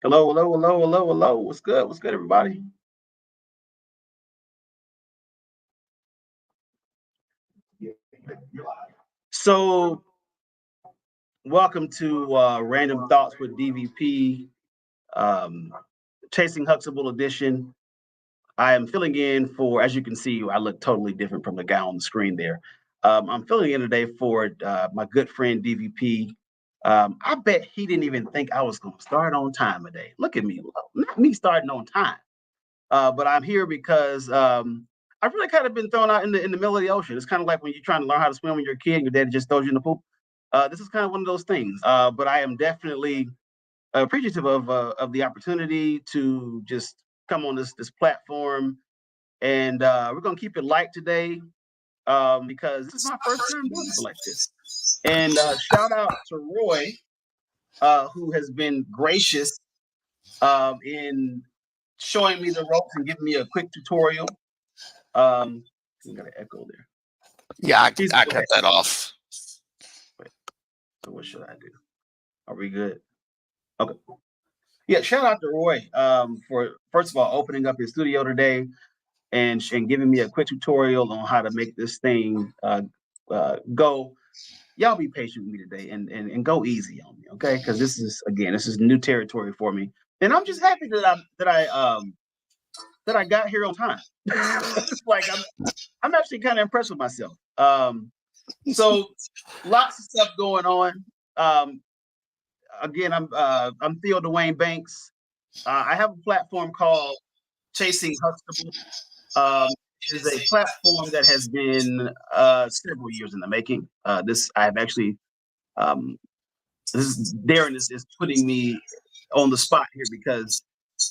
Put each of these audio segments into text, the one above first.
Hello, hello, hello, hello, hello. What's good? What's good, everybody? So, welcome to Random Thoughts with DVP, um, Chasing Huxtable edition. I am filling in for, as you can see, I look totally different from the guy on the screen there. I'm filling in today for my good friend DVP. I bet he didn't even think I was going to start on time today. Look at me, not me starting on time. But I'm here because I've really kind of been thrown out in the middle of the ocean. It's kind of like when you're trying to learn how to swim when you're a kid and your dad just throws you in the pool. This is kind of one of those things. But I am definitely appreciative of the opportunity to just come on this platform, and we're gonna keep it light today because this is my first time doing it like this. And shout out to Roy, who has been gracious in showing me the ropes and giving me a quick tutorial. We got an echo there. Yeah, I He's kept that off. Wait, so what should I do? Are we good? Okay. Yeah, shout out to Roy for first of all opening up his studio today and giving me a quick tutorial on how to make this thing go. Y'all be patient with me today and go easy on me, okay? Because this is new territory for me, and I'm just happy that I got here on time. Like I'm actually kind of impressed with myself. So lots of stuff going on. Um, Again, I'm Theo Dwayne Banks. I have a platform called Chasing Huxtable. It is a platform that has been several years in the making. This I've actually um, this is Darren is putting me on the spot here because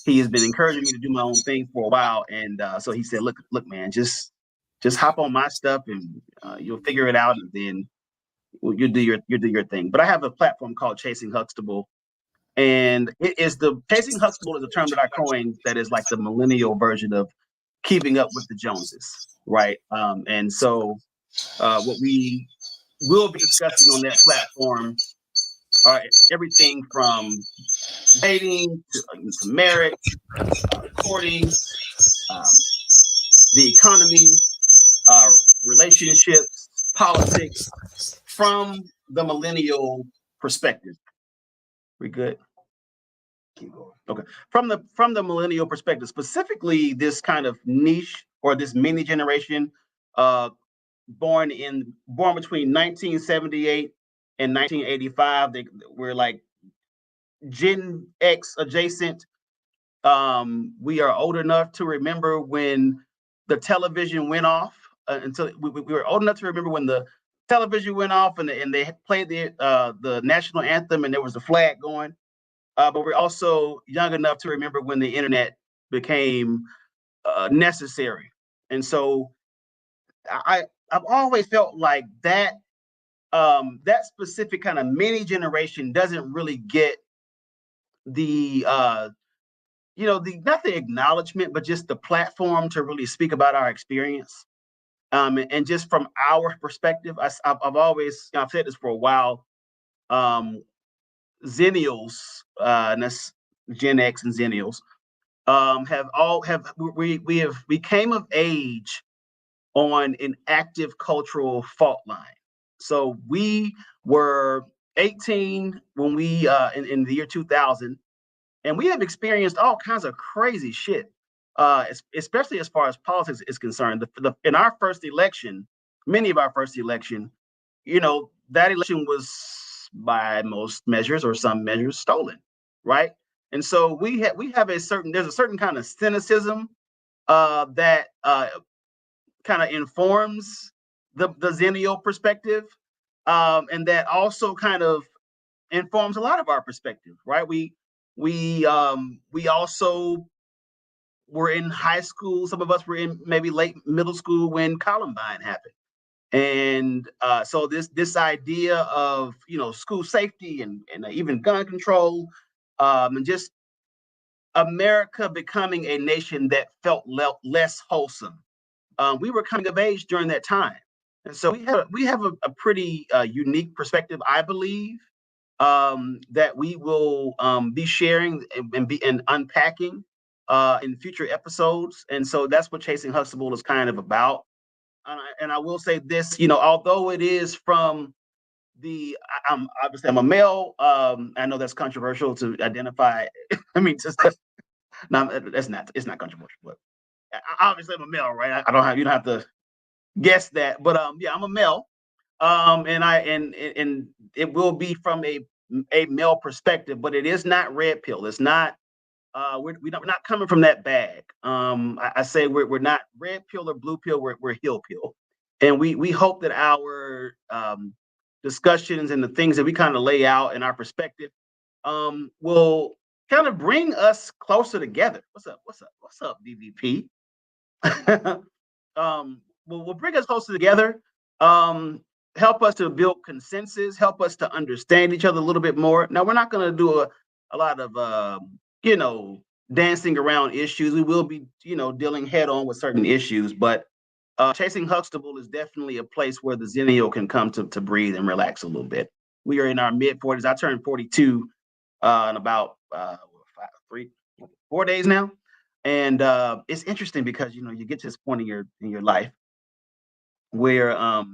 he has been encouraging me to do my own thing for a while, and so he said, "Look, man, just hop on my stuff, and you'll figure it out, and then you do your thing." But I have a platform called Chasing Huxtable, and it is the Chasing Huxtable is a term that I coined that is like the millennial version of keeping up with the Joneses, right? And so what we will be discussing on that platform are everything from dating to marriage, courting, um, the economy, uh, relationships, politics, from the millennial perspective. We good? Keep going. Okay. From the millennial perspective, specifically this kind of niche or this mini generation, uh, born between 1978 and 1985. We're like Gen X adjacent. We are old enough to remember when the television went off. Until we were old enough to remember when the television went off and they played the national anthem and there was a flag going. But we're also young enough to remember when the internet became necessary. And so I've always felt like that specific kind of mini generation doesn't really get the the not the acknowledgement, but just the platform to really speak about our experience. And just from our perspective, I've always, I've said this for a while. Um, Zennials, and that's Gen X and Zennials, have all have we came of age on an active cultural fault line. So we were 18 when we in the year 2000, and we have experienced all kinds of crazy shit, especially as far as politics is concerned. In our first election, many of our first election, that election was by most measures or some measures stolen, right? And so we have there's a certain kind of cynicism that kind of informs the Zennial perspective, and that also kind of informs a lot of our perspective, right? We also were in high school. Some of us were in maybe late middle school when Columbine happened, and so this idea of school safety and even gun control, and just America becoming a nation that felt less wholesome. We were coming of age during that time, and so we have a pretty unique perspective, I believe, that we will be sharing and unpacking in future episodes. And so that's what Chasing Huxtable is kind of about. And I will say this, although it is from I'm obviously I'm a male. I know that's controversial to identify. I mean, no, that's not. It's not controversial, but obviously I'm a male, right? I don't have you don't have to guess that, but yeah, I'm a male. And it will be from a male perspective, but it is not red pill. It's not. We're not coming from that bag. I say we're not red pill or blue pill. We're hill pill, and we hope that our discussions and the things that we kind of lay out in our perspective will kind of bring us closer together. What's up? What's up? What's up, DVP? Will bring us closer together. Help us to build consensus. Help us to understand each other a little bit more. Now we're not going to do a lot of you know dancing around issues. We will be dealing head on with certain issues, but Chasing Huxtable is definitely a place where the Zennial can come to breathe and relax a little bit. We are in our mid 40s. I turned 42 in about 4 days now, and it's interesting because you get to this point in your life where I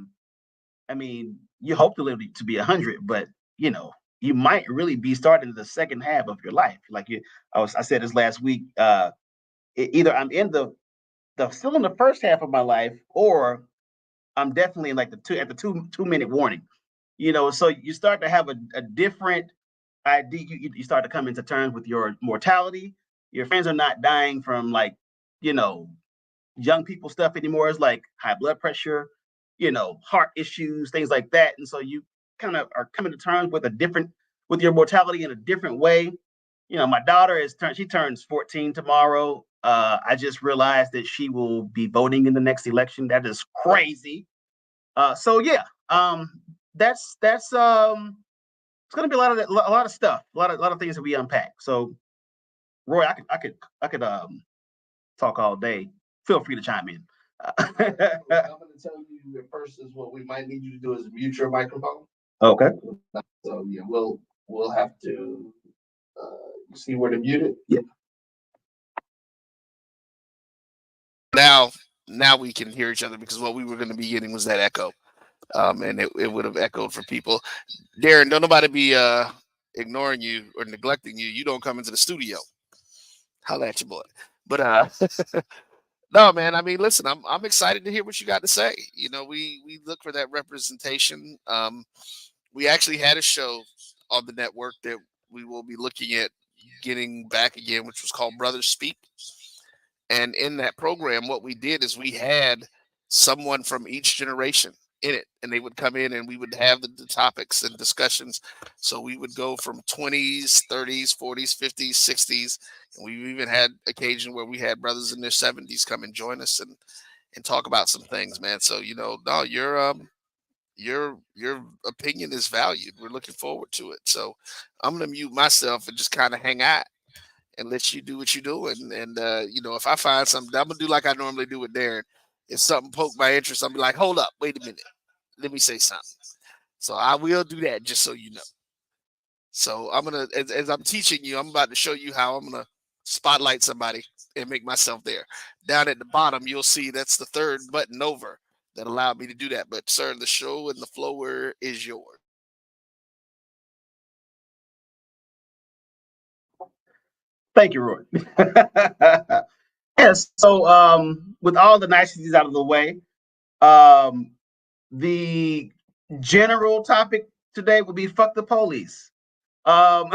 mean you hope to live to be 100, but you know you might really be starting the second half of your life. Like I said this last week. Either I'm in the still in the first half of my life, or I'm definitely in like the two minute warning. So you start to have a different idea. You start to come into terms with your mortality. Your friends are not dying from like you know young people stuff anymore. It's like high blood pressure, heart issues, things like that. And so you kind of are coming to terms with with your mortality in a different way. My daughter she turns 14 tomorrow. I just realized that she will be voting in the next election. That is crazy. So yeah, that's it's gonna be a lot of stuff, a lot of things that we unpack. So Roy, I could talk all day. Feel free to chime in. What I'm going to tell you at first is what we might need you to do is mute your microphone. Okay. So yeah, we'll have to see where to mute it. Yeah. Now we can hear each other, because what we were going to be getting was that echo, and it would have echoed for people. Darren, don't nobody be ignoring you or neglecting you. You don't come into the studio. Holla at your boy. But no, man. I mean, listen, I'm excited to hear what you got to say. We look for that representation. We actually had a show on the network that we will be looking at getting back again, which was called Brothers Speak. And in that program, what we did is we had someone from each generation in it, and they would come in and we would have the topics and discussions. So we would go from 20s, 30s, 40s, 50s, 60s. And we even had occasion where we had brothers in their 70s come and join us and talk about some things, man. So, no, your opinion is valued. We're looking forward to it. So I'm going to mute myself and just kind of hang out and let you do what you do. And if I find something, I'm gonna do like I normally do with Darren. If something poked my interest, I'll be like, hold up, wait a minute, let me say something. So I will do that, just so you know. So I'm gonna, as I'm teaching you, I'm about to show you how I'm gonna spotlight somebody and make myself there. Down at the bottom, you'll see that's the third button over that allowed me to do that. But sir, the show and the floor is yours. Thank you, Roy. Yes. So, with all the niceties out of the way, um, the general topic today will be "fuck the police," um,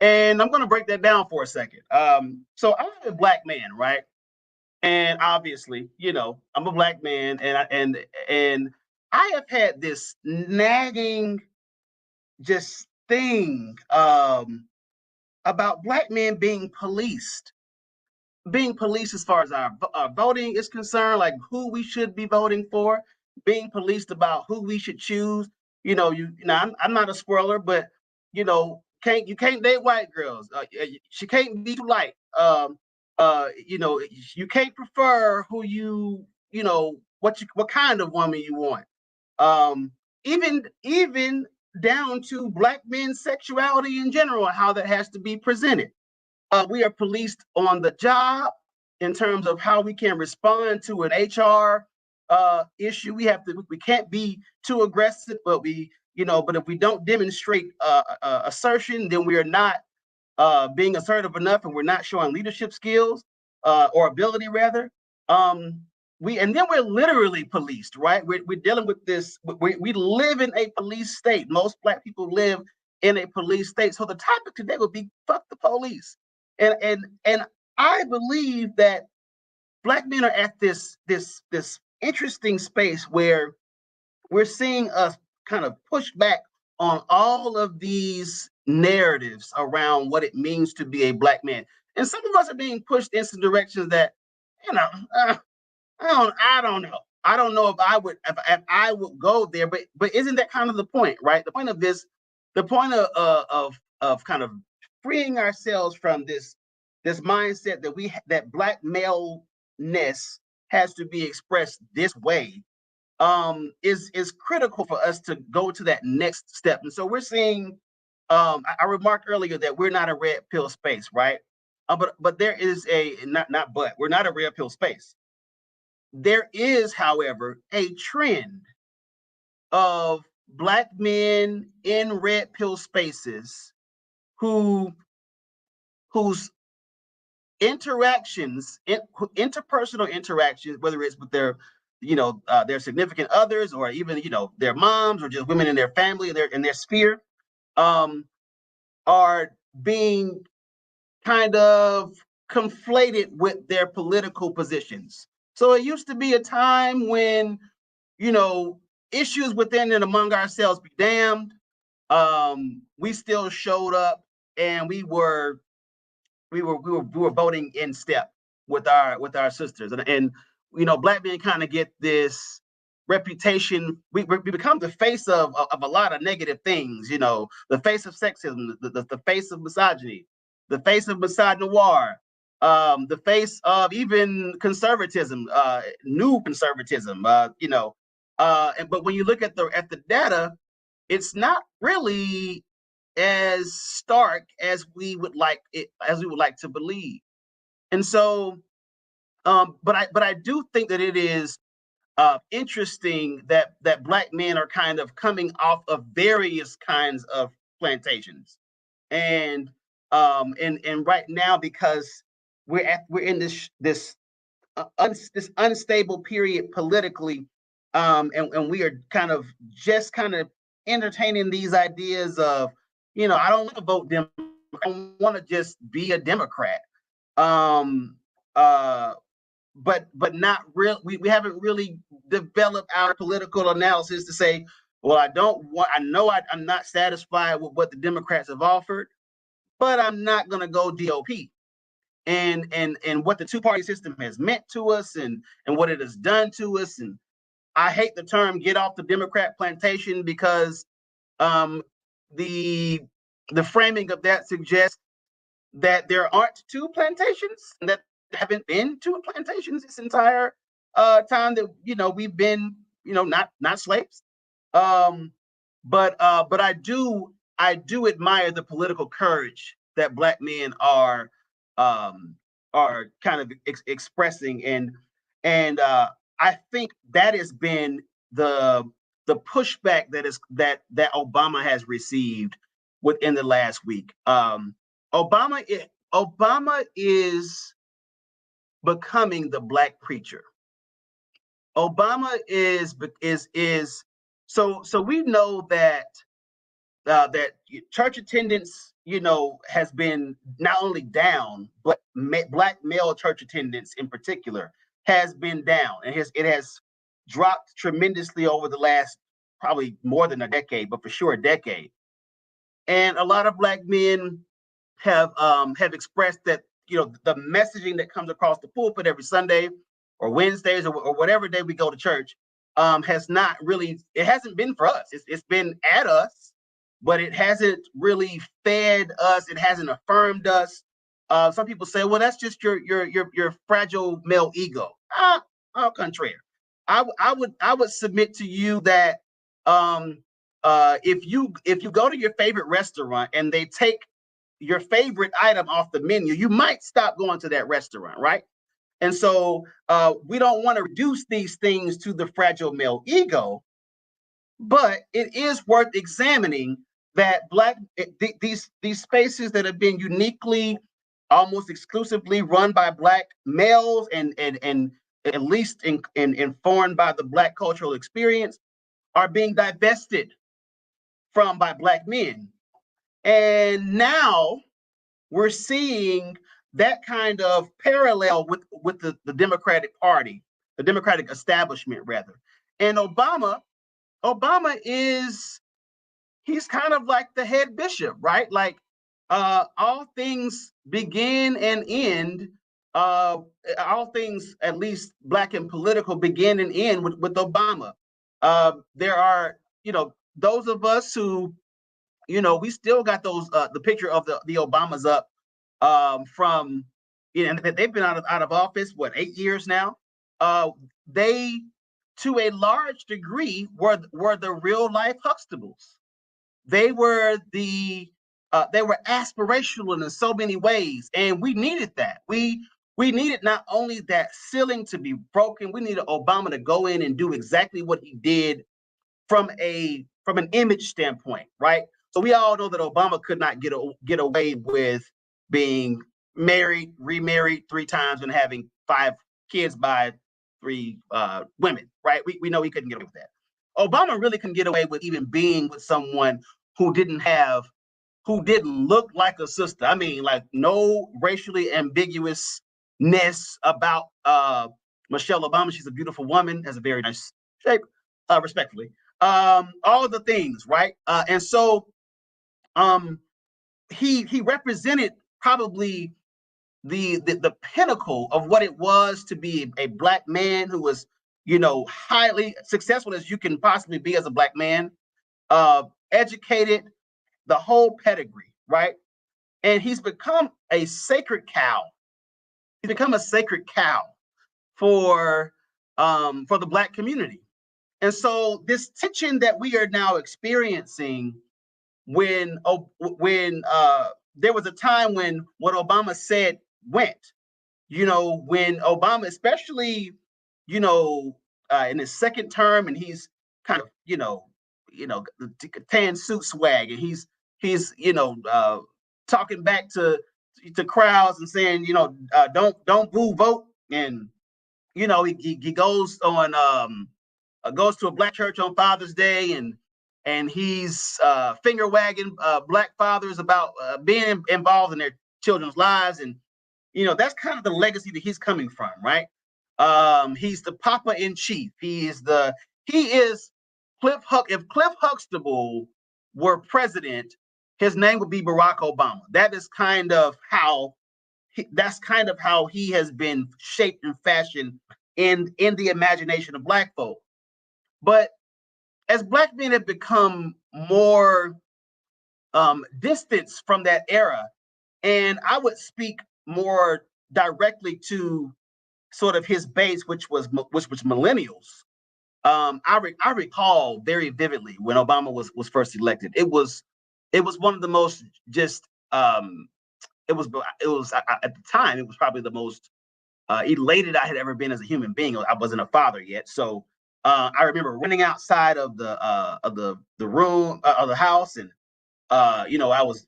and I'm going to break that down for a second. So I'm a black man, right? And obviously, I'm a black man, and I have had this nagging just thing about black men being policed as far as our voting is concerned, like who we should be voting for, being policed about who we should choose. I'm not a spoiler, but you can't date white girls. She can't be too light. You can't prefer who what kind of woman you want. even down to Black men's sexuality in general, how that has to be presented. We are policed on the job in terms of how we can respond to an HR issue. We can't be too aggressive, but if we don't demonstrate assertion, then we are not being assertive enough, and we're not showing leadership skills or ability rather. And then we're literally policed, right? We're dealing with this. We live in a police state. Most Black people live in a police state. So the topic today would be "fuck the police," and I believe that Black men are at this interesting space where we're seeing us kind of push back on all of these narratives around what it means to be a Black man, and some of us are being pushed in some directions that, you know. I don't know. I don't know if I would go there, but isn't that kind of the point, right? The point of this, the point of kind of freeing ourselves from this mindset that Black maleness has to be expressed this way, is critical for us to go to that next step. And so we're seeing, I remarked earlier that we're not a red pill space, right? But there is we're not a red pill space. There is, however, a trend of Black men in red pill spaces whose interpersonal interactions, whether it's with their significant others, or even their moms, or just women in their family, in their sphere, are being kind of conflated with their political positions. So it used to be a time when, issues within and among ourselves be damned. We still showed up, and we were voting in step with our sisters, and Black men kind of get this reputation. We become the face of a lot of negative things. The face of sexism, the face of misogyny, the face of misogynoir, the face of even conservatism, new conservatism. But when you look at the data, it's not really as stark as we would like to believe. And so, but I do think that it is interesting that Black men are kind of coming off of various kinds of plantations, and right now, because we're in this unstable period politically, and we are kind of entertaining these ideas of, I don't want to vote Democrat, I want to just be a Democrat. But not real. We haven't really developed our political analysis to say, well, I'm not satisfied with what the Democrats have offered, but I'm not going to go GOP. And what the two-party system has meant to us, and what it has done to us. And I hate the term "get off the Democrat plantation," because the framing of that suggests that there aren't two plantations, and that there haven't been two plantations this entire time that we've been not slaves. But I do admire the political courage that Black men are kind of expressing, and I think that has been the pushback that Obama has received within the last week. Obama is becoming the Black preacher. Obama is so we know that church attendance, has been not only down, but Black male church attendance in particular has been down, and it has dropped tremendously over the last probably more than a decade, but for sure a decade. And a lot of Black men have expressed that the messaging that comes across the pulpit every Sunday or Wednesdays or whatever day we go to church hasn't been for us. It's been at us, but it hasn't really fed us. It hasn't affirmed us. Some people say, well, that's just your fragile male ego. Au contraire. I would submit to you that If you go to your favorite restaurant and they take your favorite item off the menu, you might stop going to that restaurant, right? And so we don't want to reduce these things to the fragile male ego, but it is worth examining that these spaces that have been uniquely, almost exclusively run by Black males and at least informed by the Black cultural experience are being divested from by Black men. And now we're seeing that kind of parallel with the Democratic Party, the Democratic establishment, rather. And Obama he's kind of like the head bishop, right? Like all things begin and end, all things, at least Black and political, begin and end with Obama. There are, those of us who, we still got those, the picture of the Obamas up from, and they've been out of office, what, 8 years now? They, to a large degree, were the real life Huxtables. They were aspirational in so many ways, and we needed that. We needed not only that ceiling to be broken, we needed Obama to go in and do exactly what he did from an image standpoint, right? So we all know that Obama could not get away with being married, remarried 3 times, and having 5 kids by 3 women, right? We know he couldn't get away with that. Obama really couldn't get away with even being with someone who didn't look like a sister. I mean, like, no racially ambiguousness about Michelle Obama. She's a beautiful woman, has a very nice shape, respectfully. All the things, right? And so he represented probably the pinnacle of what it was to be a Black man who was, highly successful as you can possibly be as a Black man, educated, the whole pedigree, right? And he's become a sacred cow. He's become a sacred cow for the Black community. And so this tension that we are now experiencing, when there was a time when what Obama said went, when Obama, especially, in his second term, and he's kind of, the tan suit swag, and he's talking back to crowds and saying, don't boo, vote, and he goes on goes to a Black church on Father's Day, and he's finger wagging Black fathers about being involved in their children's lives, and that's kind of the legacy that he's coming from, right? He's the Papa in Chief. He is Cliff If Cliff Huxtable were president, his name would be Barack Obama. That is kind of how he has been shaped and fashioned in the imagination of Black folk. But as Black men have become more distanced from that era, and I would speak more directly to sort of his base, which was millennials. I recall very vividly when Obama was first elected. It was one of the most just it was at the time, it was probably the most elated I had ever been as a human being. I wasn't a father yet, so I remember running outside of the room of the house, and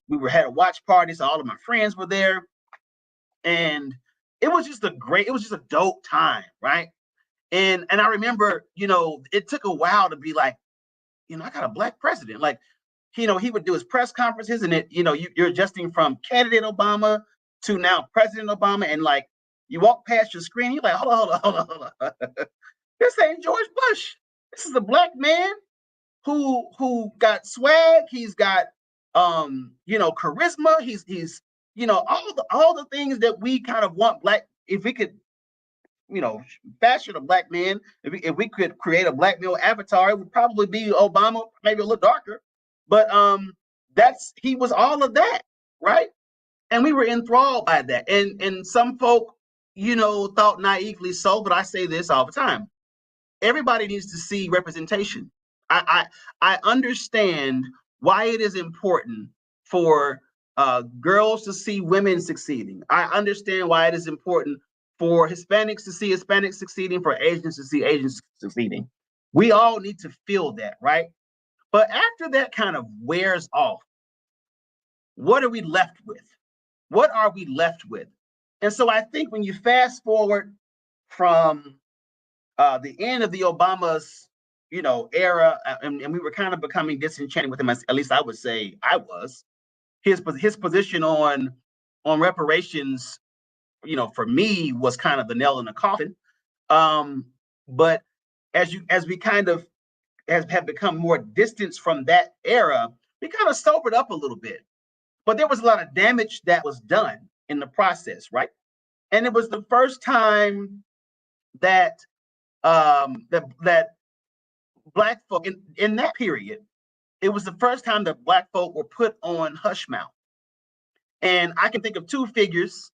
we had a watch party, so all of my friends were there, and it was just a dope time, right? And I remember, it took a while to be like, I got a Black president. Like, he would do his press conferences, and you're adjusting from candidate Obama to now President Obama, and like, you walk past your screen, you're like, hold on. This ain't George Bush. This is a Black man who got swag. He's got charisma. He's all the things that we kind of want Black. If we could, fashion a Black man, if we could create a Black male avatar, it would probably be Obama, maybe a little darker. But he was all of that, right? And we were enthralled by that. And some folk, thought naively so, but I say this all the time. Everybody needs to see representation. I understand why it is important for girls to see women succeeding. I understand why it is important for Hispanics to see Hispanics succeeding, for Asians to see Asians succeeding. We all need to feel that, right? But after that kind of wears off, what are we left with? What are we left with? And so I think when you fast forward from the end of the Obama's, era, and we were kind of becoming disenchanted with him. At least I would say I was. His position on reparations, for me was kind of the nail in the coffin. But as we kind of have become more distanced from that era, we kind of sobered up a little bit. But there was a lot of damage that was done in the process, right? And it was the first time that that Black folk in that period, it was the first time that Black folk were put on hush mouth. And I can think of two figures.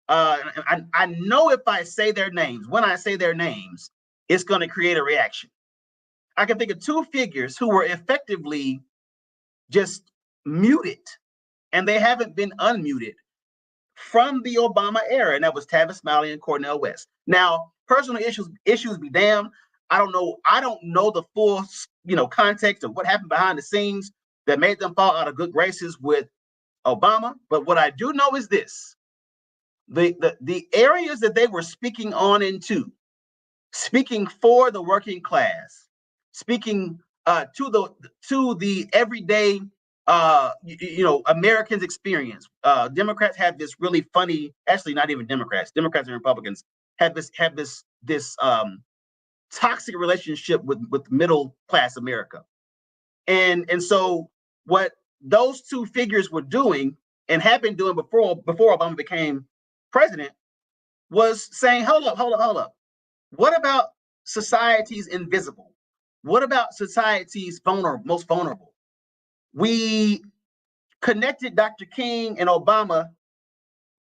I know if I say their names, when I say their names, it's going to create a reaction. I can think of two figures who were effectively just muted, and they haven't been unmuted from the Obama era, and that was Tavis Smiley and Cornel West. Now, personal issues be damned. I don't know the full, context of what happened behind the scenes that made them fall out of good graces with Obama. But what I do know is this: the areas that they were speaking on into, speaking for the working class, speaking to the everyday Americans experience. Democrats have this really funny, actually not even Democrats and Republicans have this toxic relationship with middle class America. And so what those two figures were doing and had been doing before Obama became president was saying, hold up. What about society's invisible? What about society's most vulnerable? We connected Dr. King and Obama.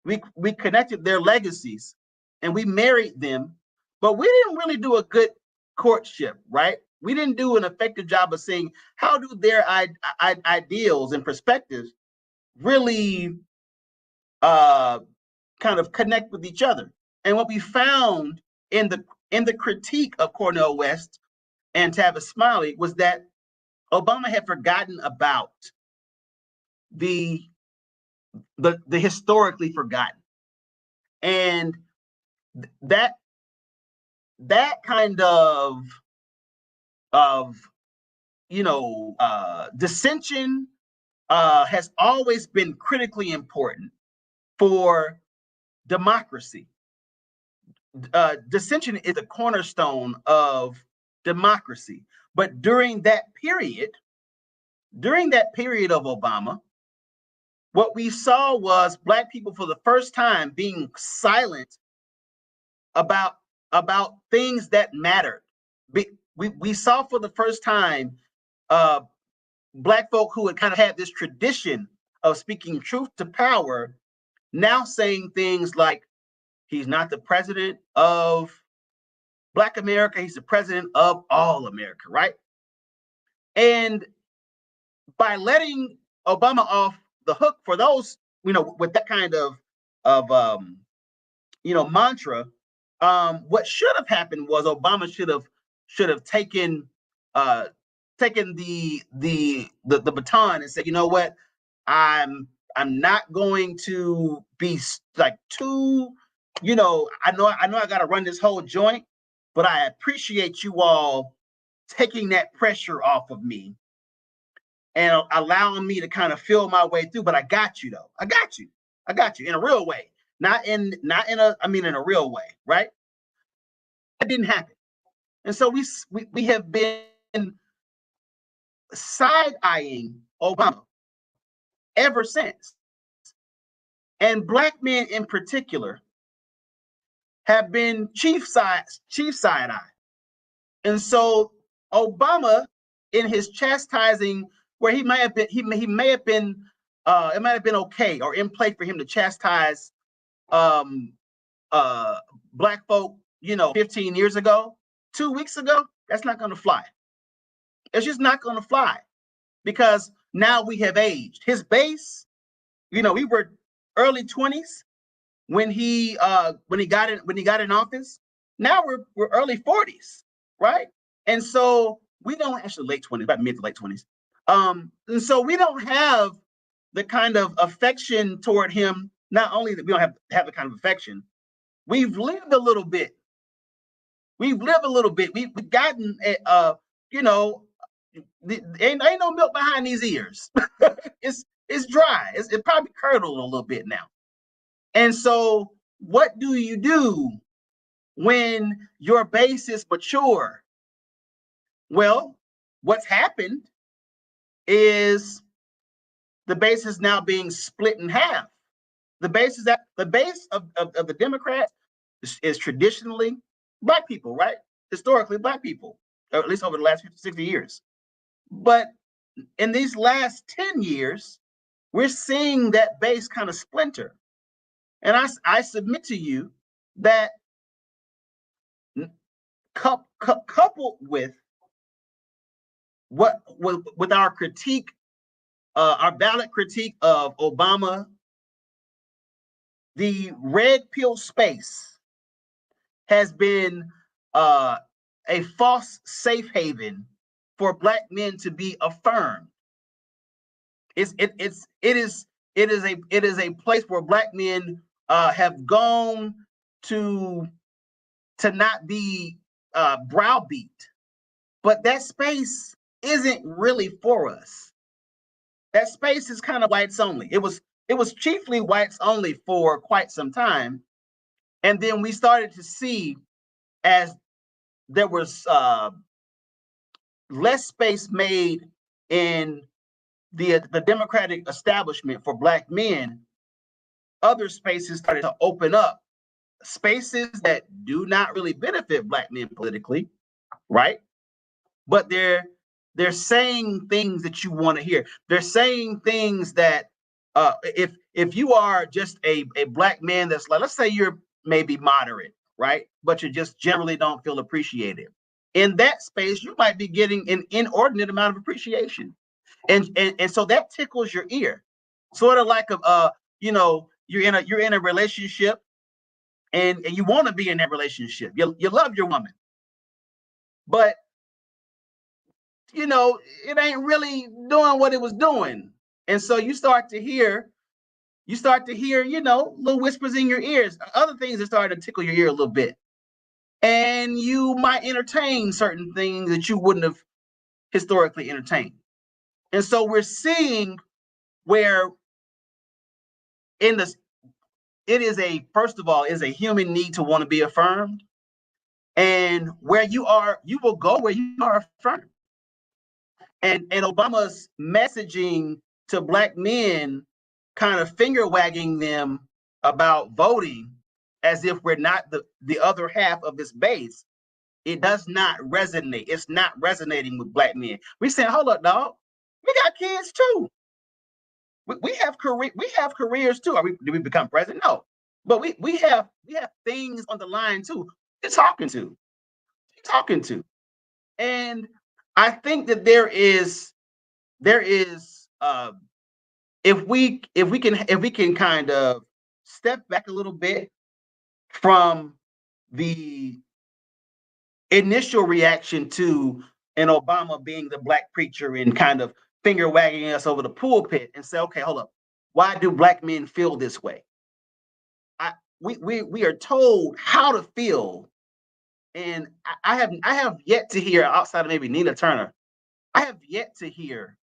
We connected their legacies and we married them, but we didn't really do a good courtship, right? We didn't do an effective job of seeing how do their ideals and perspectives really kind of connect with each other. And what we found in the critique of Cornel West and Tavis Smiley was that Obama had forgotten about the historically forgotten, and that kind of dissension has always been critically important for democracy. Dissension is a cornerstone of democracy. But during that period of Obama, what we saw was Black people for the first time being silent about things that mattered. We saw for the first time Black folk who had kind of had this tradition of speaking truth to power now saying things like, he's not the president of Black America, he's the president of all America, right? And by letting Obama off the hook for those, with that kind of mantra, what should have happened was Obama should have taken the baton and said, you know what, I'm not going to be like too, I know I got to run this whole joint, but I appreciate you all taking that pressure off of me and allowing me to kind of feel my way through. But I got you though. I got you in a real way, in a real way, right? That didn't happen, and so we have been side-eyeing Obama ever since, and Black men in particular have been chief side-eye. And so Obama, in his chastising, where he may have been, it might have been okay or in play for him to chastise Black folk, 15 years ago, 2 weeks ago, that's not going to fly. It's just not going to fly because now we have aged. His base, we were early 20s when he got in office. Now we're early 40s, right? And so we don't actually late 20s, about mid to late 20s. And so we don't have the kind of affection toward him. Not only that we don't have the kind of affection, we've lived a little bit. We've gotten ain't no milk behind these ears. It's dry. It probably curdled a little bit now. And so what do you do when your base is mature? Well, what's happened is the base is now being split in half. The base of the Democrats is traditionally Black people, right? Historically Black people, or at least over the last 50, 60 years. But in these last 10 years, we're seeing that base kind of splinter. And I submit to you that coupled with with our critique, our valid critique of Obama, the red pill space has been a false safe haven for Black men to be affirmed. It is a place where Black men have gone to not be browbeat, but that space isn't really for us. That space is kind of whites only. It was chiefly whites only for quite some time, and then we started to see as there was less space made in the Democratic establishment for Black men, other spaces started to open up, spaces that do not really benefit Black men politically, right? But they're saying things that you want to hear. They're saying things that if you are just a Black man that's like, let's say you're maybe moderate, right? But you just generally don't feel appreciated. In that space, you might be getting an inordinate amount of appreciation. And so that tickles your ear. Sort of like you're in a relationship and you want to be in that relationship. You love your woman. But it ain't really doing what it was doing. And so you start to hear, little whispers in your ears, other things that start to tickle your ear a little bit. And you might entertain certain things that you wouldn't have historically entertained. And so we're seeing where first of all, is a human need to want to be affirmed. And where you are, you will go where you are affirmed. And Obama's messaging to Black men, kind of finger wagging them about voting as if we're not the other half of this base, it does not resonate. It's not resonating with Black men. We're saying, hold up, dog. We got kids too. We have careers too. Did we become president? No. But we have things on the line too. You're talking to. And I think that there is if we can kind of step back a little bit from the initial reaction to an Obama being the Black preacher and kind of finger wagging us over the pulpit and say, okay, hold up, why do Black men feel this way? We are told how to feel, and I have yet to hear, outside of maybe Nina Turner, I have yet to hear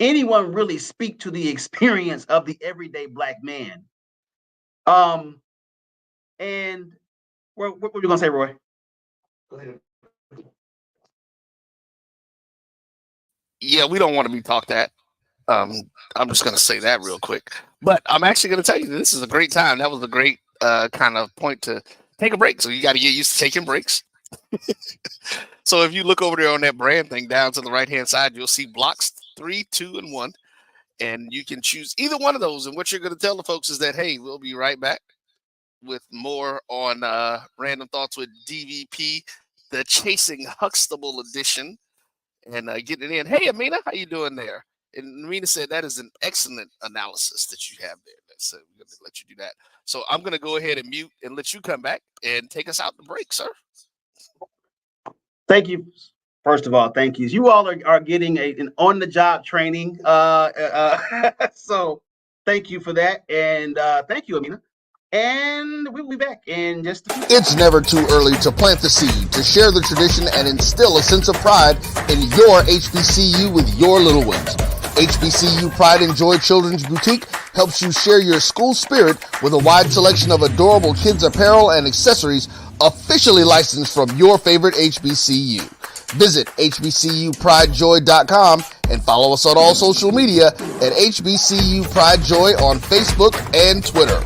anyone really speak to the experience of the everyday Black man. And what were you gonna say, Roy? Go ahead. Yeah, we don't want to be talked at. I'm just going to say that real quick. But I'm actually going to tell you that this is a great time. That was a great kind of point to take a break. So you got to get used to taking breaks. So if you look over there on that brand thing down to the right-hand side, you'll see blocks 3, 2, and 1. And you can choose either one of those. And what you're going to tell the folks is that, hey, we'll be right back with more on Random Thoughts with DVP, the Chasing Huxtable edition. and getting in. Hey, Amina, how you doing there? And Amina said that is an excellent analysis that you have there. So we're going to let you do that. So I'm going to go ahead and mute and let you come back and take us out the break, sir. Thank you. First of all, thank you. You all are getting an on-the-job training. So thank you for that. And thank you, Amina. And we'll be back in just a few. It's never too early to plant the seed, to share the tradition, and instill a sense of pride in your HBCU with your little ones. HBCU Pride and Joy Children's Boutique helps you share your school spirit with a wide selection of adorable kids apparel and accessories officially licensed from your favorite HBCU. Visit hbcupridejoy.com and follow us on all social media at HBCU Pride Joy on Facebook and Twitter.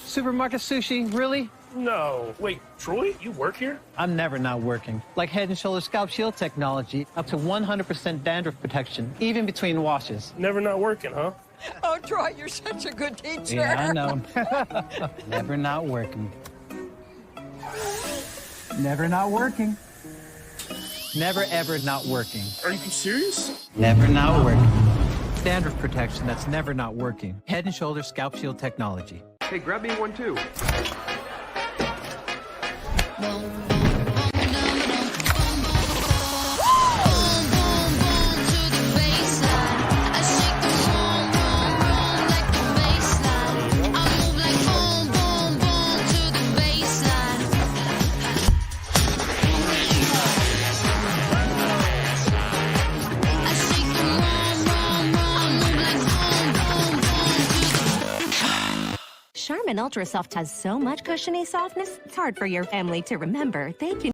Supermarket sushi, really? No. Wait, Troy, you work here? I'm never not working. Like Head & Shoulders Scalp Shield technology, up to 100% dandruff protection, even between washes. Never not working, huh? Oh, Troy, you're such a good teacher. Yeah, I know. Never not working. Never not working. Never ever not working. Are you serious? Never not working. Dandruff protection that's never not working. Head & Shoulders Scalp Shield technology. Hey, grab me one too. Charmin Ultra Soft has so much cushiony softness, it's hard for your family to remember. They can...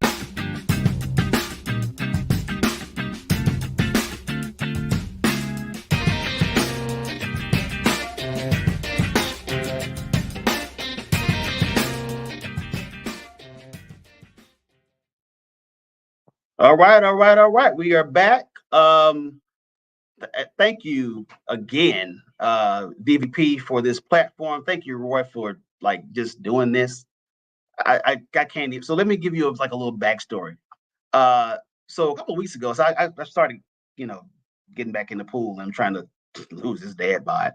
All right. We are back. Thank you again, DVP, for this platform. Thank you, Roy, for just doing this. I can't even. So let me give you a little backstory. So a couple of weeks ago, so I started, getting back in the pool, and I'm trying to lose this dad bod.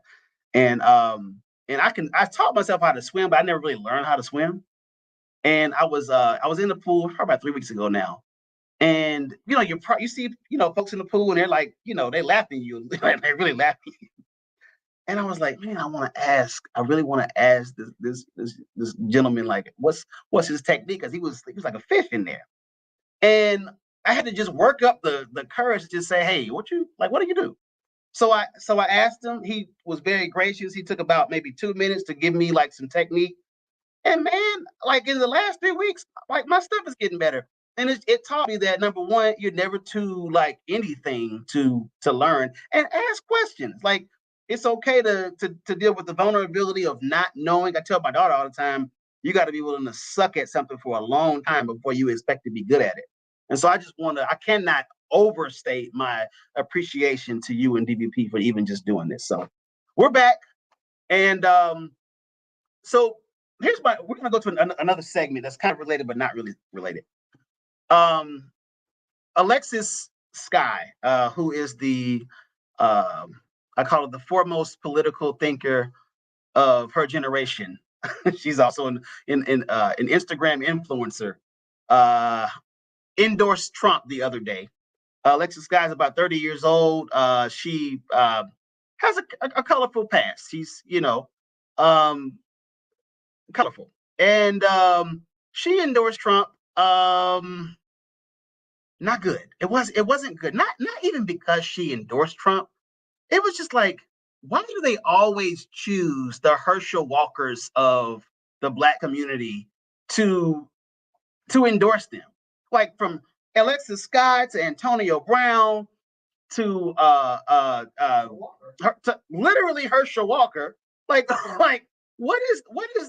And I taught myself how to swim, but I never really learned how to swim. And I was in the pool probably about 3 weeks ago now. And you see folks in the pool, and they're like, they laughing at you, they're really laughing. And I was like, man, I really want to ask this gentleman, what's his technique, because he was like a fish in there. And I had to just work up the courage to just say, hey, what do you do? So I asked him. He was very gracious. He took about maybe 2 minutes to give me some technique. And man, in the last 3 weeks, my stuff is getting better. And it taught me that, number one, you're never too anything to learn, and ask questions. It's okay to deal with the vulnerability of not knowing. I tell my daughter all the time, you got to be willing to suck at something for a long time before you expect to be good at it. And so I cannot overstate my appreciation to you and DVP for even just doing this. So we're back. And so we're going to go to another segment that's kind of related, but not really related. Alexis Sky, who is the I call it the foremost political thinker of her generation. She's also an Instagram influencer. Endorsed Trump the other day. Alexis Sky is about 30 years old. She has a colorful past. She's colorful, and she endorsed Trump. Not good. It wasn't good. Not even because she endorsed Trump. It was just why do they always choose the Herschel Walkers of the Black community to endorse them? From Alexis Sky to Antonio Brown to literally Herschel Walker. What is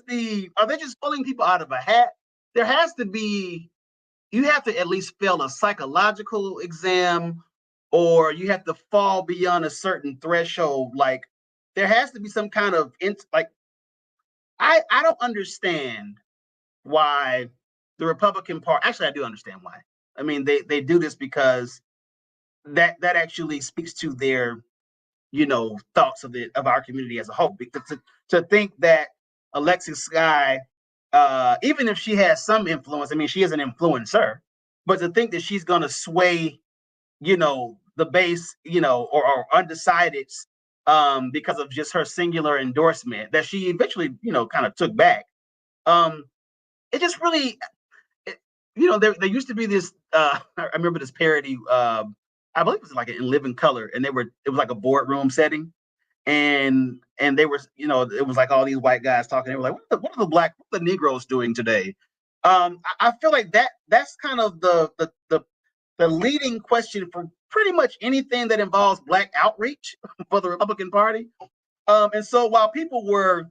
the? Are they just pulling people out of a hat? There has to be. You have to at least fail a psychological exam, or you have to fall beyond a certain threshold. There has to be some kind of I don't understand why the Republican Party, actually, I do understand why. I mean, they do this because that actually speaks to their, thoughts of our community as a whole. Because to think that Alexis Sky, even if she has some influence, I mean, she is an influencer, but to think that she's going to sway, the base, or undecideds, because of just her singular endorsement that she eventually, kind of took back. It just really, there used to be this. I remember this parody. I believe it was like in Living Color, and it was like a boardroom setting, and they were, it was like all these white guys talking. They were like, what are the Negroes doing today? I feel like that's kind of the leading question for pretty much anything that involves Black outreach for the Republican Party. And so while people were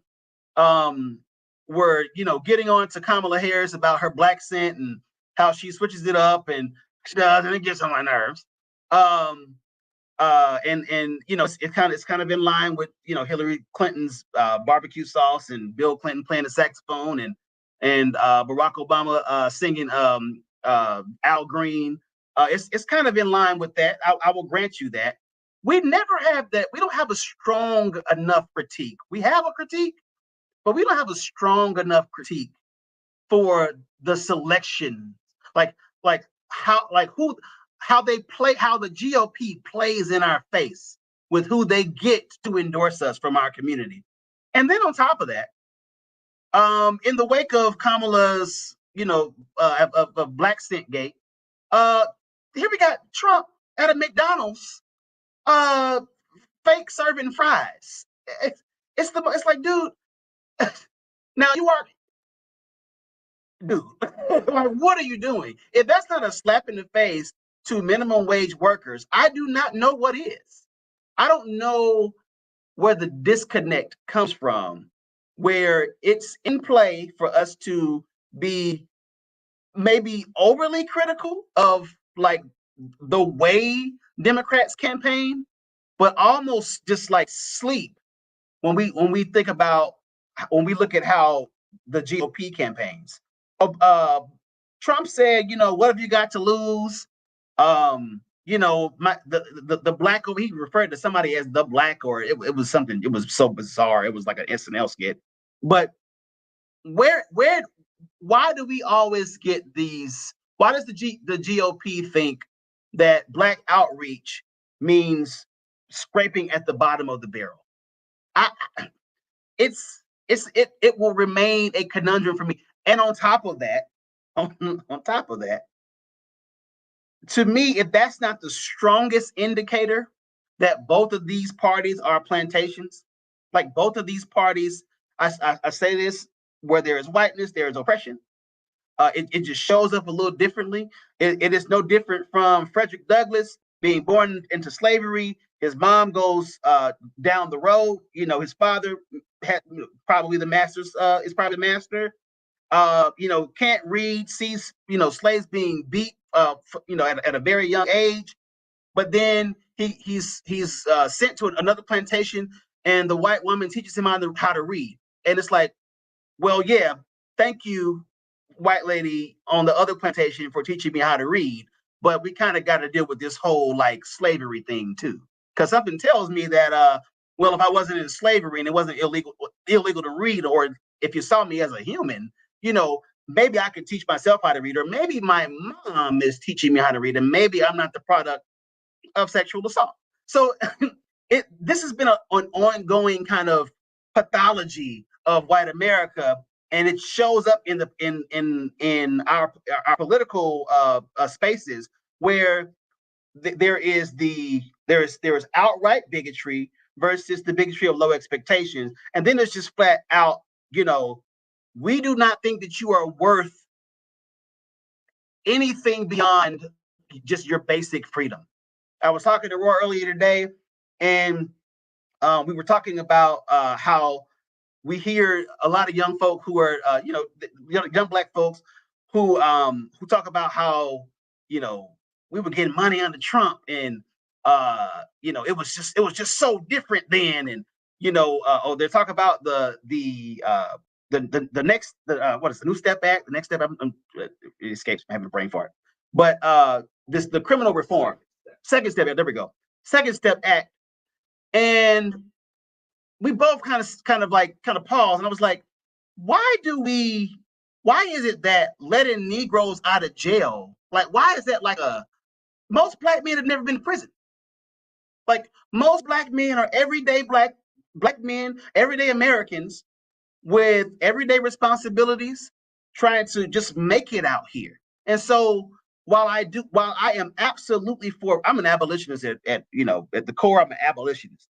getting on to Kamala Harris about her Black scent and how she switches it up and she does, and it gets on my nerves. And it's kind of in line with Hillary Clinton's barbecue sauce and Bill Clinton playing the saxophone and Barack Obama singing Al Green. It's kind of in line with that. I will grant you that. We never have that. We don't have a strong enough critique. We have a critique, but we don't have a strong enough critique for the selection, like how they play, how the GOP plays in our face with who they get to endorse us from our community. And then on top of that, in the wake of Kamala's, of Black Scent Gate, here we got Trump at a McDonald's, fake serving fries. It's like, dude, now you are, dude, like, what are you doing? If that's not a slap in the face to minimum wage workers, I do not know what is. I don't know where the disconnect comes from, where it's in play for us to be maybe overly critical of like the way Democrats campaign, but almost just like sleep when we look at how the GOP campaigns. Trump said, what have you got to lose? The Black, he referred to somebody as the Black, or it was something, it was so bizarre. It was like an SNL skit. But why do we always get these? Why does the GOP think that Black outreach means scraping at the bottom of the barrel? It will remain a conundrum for me. And on top of that, to me, if that's not the strongest indicator that both of these parties are plantations, like both of these parties, I say this, where there is whiteness, there is oppression. It just shows up a little differently. It is no different from Frederick Douglass being born into slavery. His mom goes down the road. His father had probably the master's, is probably the master. Can't read, sees slaves being beat at a very young age, but then he's sent to another plantation, and the white woman teaches him how to read. And it's like, well, yeah, thank you, white lady on the other plantation, for teaching me how to read, but we kind of got to deal with this whole like slavery thing too, because something tells me that well, if I wasn't in slavery and it wasn't illegal to read, or if you saw me as a human, maybe I could teach myself how to read, or maybe my mom is teaching me how to read, and maybe I'm not the product of sexual assault. So this has been an ongoing kind of pathology of white America, and it shows up in our political spaces, where there is outright bigotry versus the bigotry of low expectations, and then there's just flat out, we do not think that you are worth anything beyond just your basic freedom. I was talking to Roy earlier today, and we were talking about how we hear a lot of young folk who are, young Black folks who talk about how, we were getting money under Trump, and it was just so different then, and they talk about the the next what is the New Step Act? The next step, it escapes me, I'm having a brain fart. But the criminal reform, Second Step Act. There we go. Second Step Act, and we both kind of paused, and I was like, why is it that letting Negroes out of jail, like, why is that like most black men have never been to prison? Like, most black men are everyday black men, everyday Americans with everyday responsibilities, trying to just make it out here. And so while I am absolutely I'm an abolitionist at the core, I'm an abolitionist.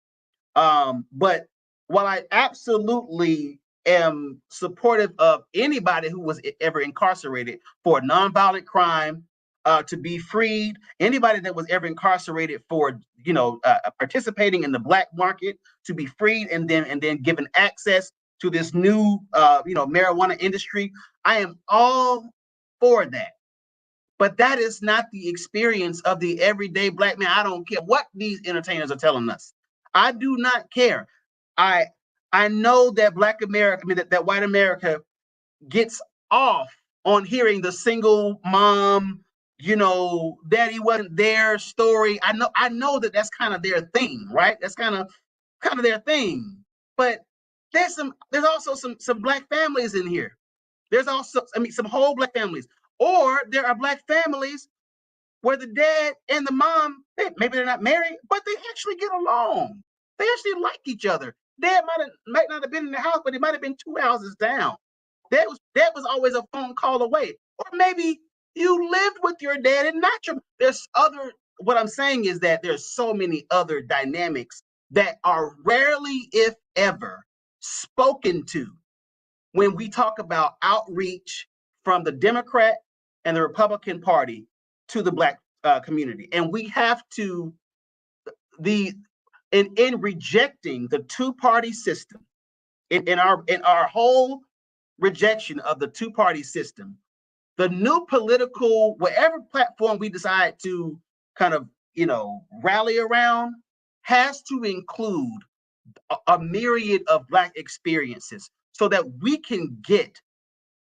But while I absolutely am supportive of anybody who was ever incarcerated for a nonviolent crime, to be freed, anybody that was ever incarcerated for participating in the black market to be freed, and then given access to this new marijuana industry, I am all for that. But that is not the experience of the everyday black man. I don't care what these entertainers are telling us. I do not care. I know that Black America, that white America gets off on hearing the single mom, daddy wasn't there story. I know that that's kind of their thing, right? That's kind of their thing. But there's also some black families in here. There's also, some whole black families. Or there are black families where the dad and the mom, maybe they're not married, but they actually get along. They actually like each other. Dad might not have been in the house, but he might have been 2 houses down. Dad was always a phone call away. Or maybe you lived with your dad and not your. What I'm saying is that there's so many other dynamics that are rarely, if ever, spoken to when we talk about outreach from the Democrat and the Republican Party to the black community. And we have to, in rejecting the two-party system, in our whole rejection of the two-party system, the new political, whatever platform we decide to kind of, rally around, has to include a myriad of black experiences so that we can get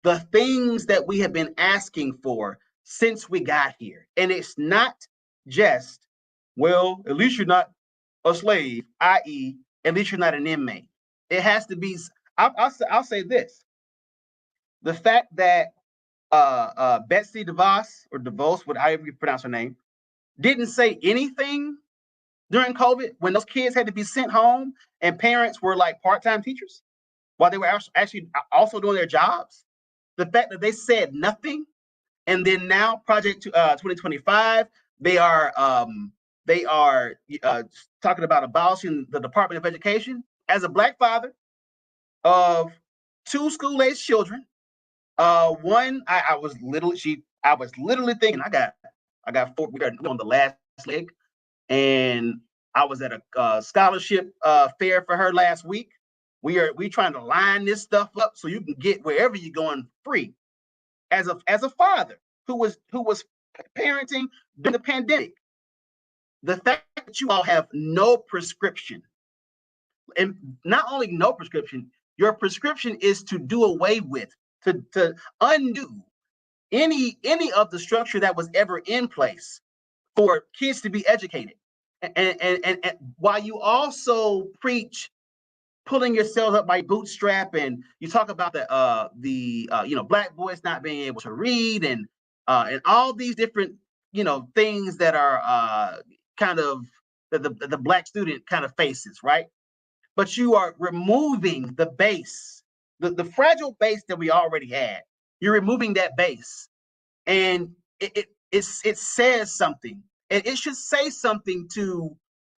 the things that we have been asking for since we got here. And it's not just, well, at least you're not a slave, i.e., at least you're not an inmate. It has to be, I'll say this. The fact that Betsy DeVos, or DeVos, however you pronounce her name, didn't say anything during COVID when those kids had to be sent home and parents were like part-time teachers while they were actually also doing their jobs. The fact that they said nothing, and then now Project 2025, they are talking about abolishing the Department of Education. As a black father of 2 school-aged children, one I was literally thinking I got 4. We are on the last leg, and I was at a scholarship fair for her last week. We trying to line this stuff up so you can get wherever you're going free. As a father who was parenting during the pandemic, the fact that you all have no prescription, and not only no prescription, your prescription is to do away with, to undo any of the structure that was ever in place for kids to be educated, and while you also preach pulling yourselves up by bootstrap, and you talk about the black boys not being able to read, and all these different things that are kind of the black student kind of faces, right? But you are removing the base, the fragile base that we already had. You're removing that base, and it says something, and it should say something to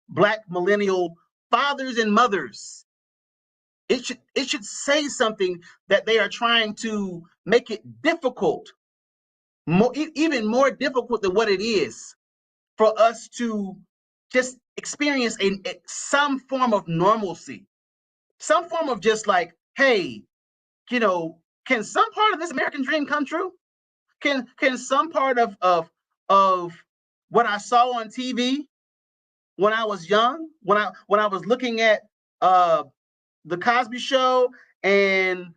black millennial fathers and mothers. It should say something that they are trying to make it difficult, even more difficult than what it is, for us to just experience some form of normalcy, some form of just like, hey, can some part of this American dream come true? Can some part of what I saw on TV when I was young, when I was looking at the Cosby Show and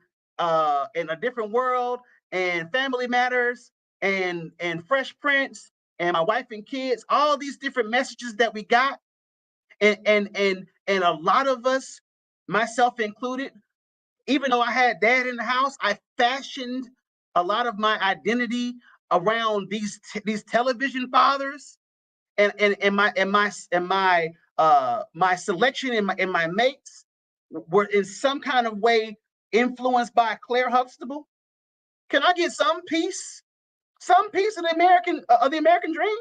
in a different world, and Family Matters, and Fresh Prince, and My Wife and Kids, all these different messages that we got, and a lot of us, myself included, even though I had dad in the house, I fashioned a lot of my identity around these television fathers, and my selection and my mates were in some kind of way influenced by Claire Huxtable. Can I get some piece of the American dream?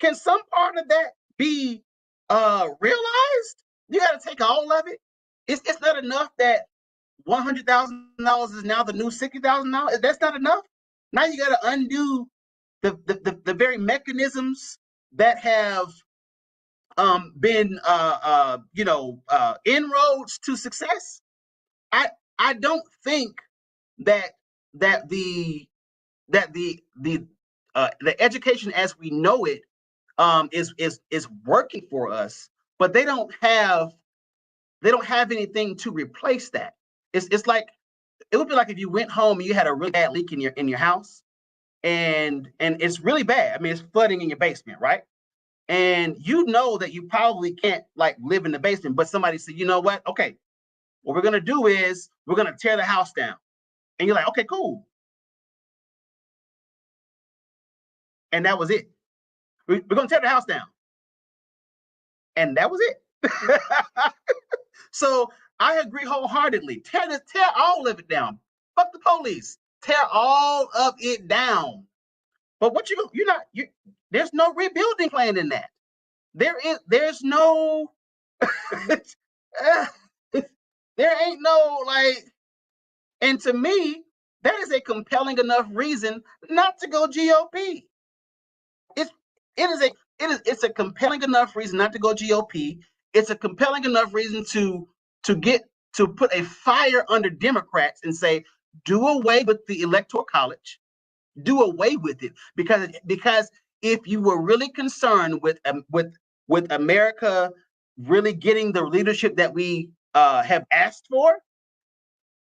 Can some part of that be realized? You got to take all of it. It's not enough that $100,000 is now the new $60,000. That's not enough. Now you got to undo the very mechanisms that have been inroads to success. I don't think that the education as we know it is working for us, but they don't have anything to replace that. It's like, it would be like if you went home and you had a really bad leak in your house, and it's really bad. I mean, it's flooding in your basement, right? And you know that you probably can't like live in the basement, but somebody said, you know what? Okay, what we're gonna do is we're gonna tear the house down. And you're like, okay, cool. And that was it. We're gonna tear the house down. And that was it. So I agree wholeheartedly. Tear all of it down. Fuck the police. Tear all of it down. But what there's no rebuilding plan in that. There's no there ain't no like, and to me, that is a compelling enough reason not to go GOP. It's a compelling enough reason not to go GOP. It's a compelling enough reason to put a fire under Democrats and say, do away with the Electoral College, do away with it, because if you were really concerned with America really getting the leadership that we have asked for,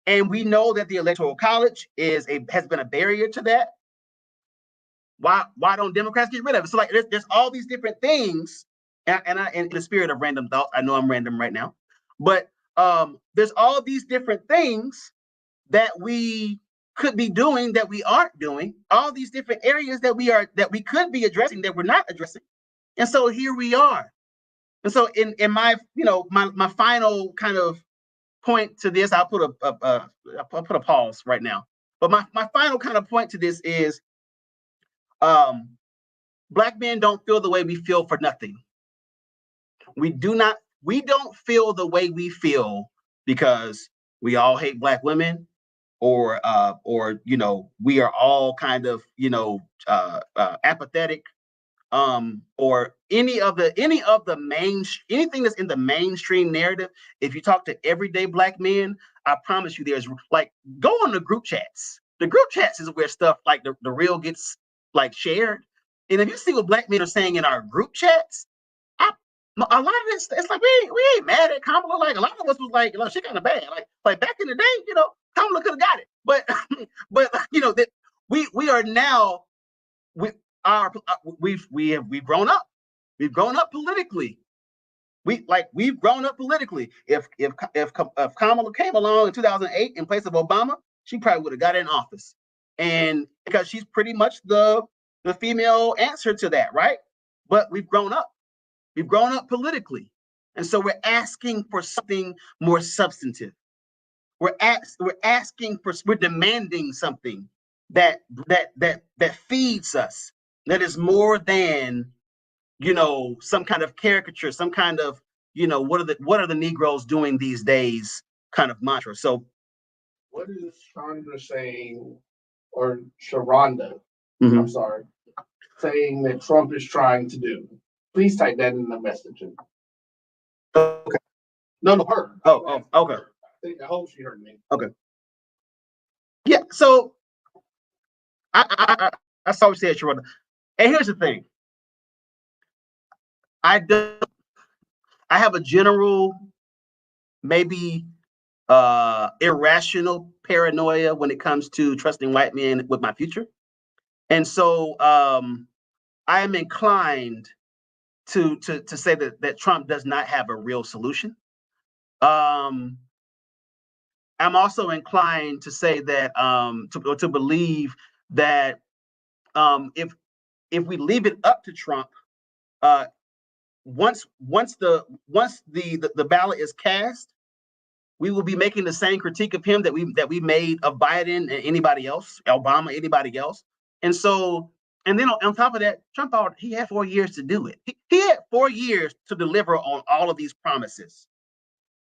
and we know that the Electoral College has been a barrier to that, why don't Democrats get rid of it? So like, there's all these different things, and in the spirit of random thoughts, I know I'm random right now, but there's all these different things that we could be doing that we aren't doing, all these different areas that we could be addressing that we're not addressing. And so here we are. And so in my my final kind of point to this, I'll put a pause right now. But my final kind of point to this is, Black men don't feel the way we feel for nothing. We don't feel the way we feel because we all hate Black women, or we are all kind of apathetic, or anything that's in the mainstream narrative. If you talk to everyday Black men, I promise you, there's like, go on the group chats. The group chats is where stuff like the real gets like shared. And if you see what Black men are saying in our group chats, a lot of this, it's like we ain't mad at Kamala. Like, a lot of us was like, she kind of bad. Like back in the day, Kamala could have got it. But that we are now, we've grown up. We've grown up politically. We've grown up politically. If Kamala came along in 2008 in place of Obama, she probably would have got in office. And because she's pretty much the female answer to that, right? But we've grown up. We've grown up politically. And so we're asking for something more substantive. We're demanding something that feeds us, that is more than some kind of caricature, some kind of what are the Negroes doing these days kind of mantra. So what is Chandra saying, or Sharonda, I'm sorry, saying that Trump is trying to do? Please type that in the messaging. Okay. No, her. Oh, okay. I hope she heard me. Okay. Yeah, so I saw what you said, Sharonda. And here's the thing. I have a general, maybe irrational paranoia when it comes to trusting white men with my future. And so I am inclined to say that Trump does not have a real solution. I'm also inclined to say that to believe that if we leave it up to Trump, once the ballot is cast, we will be making the same critique of him that we made of Biden and anybody else, Obama, anybody else. And so, and then on top of that, Trump, he had 4 years to do it. He had 4 years to deliver on all of these promises.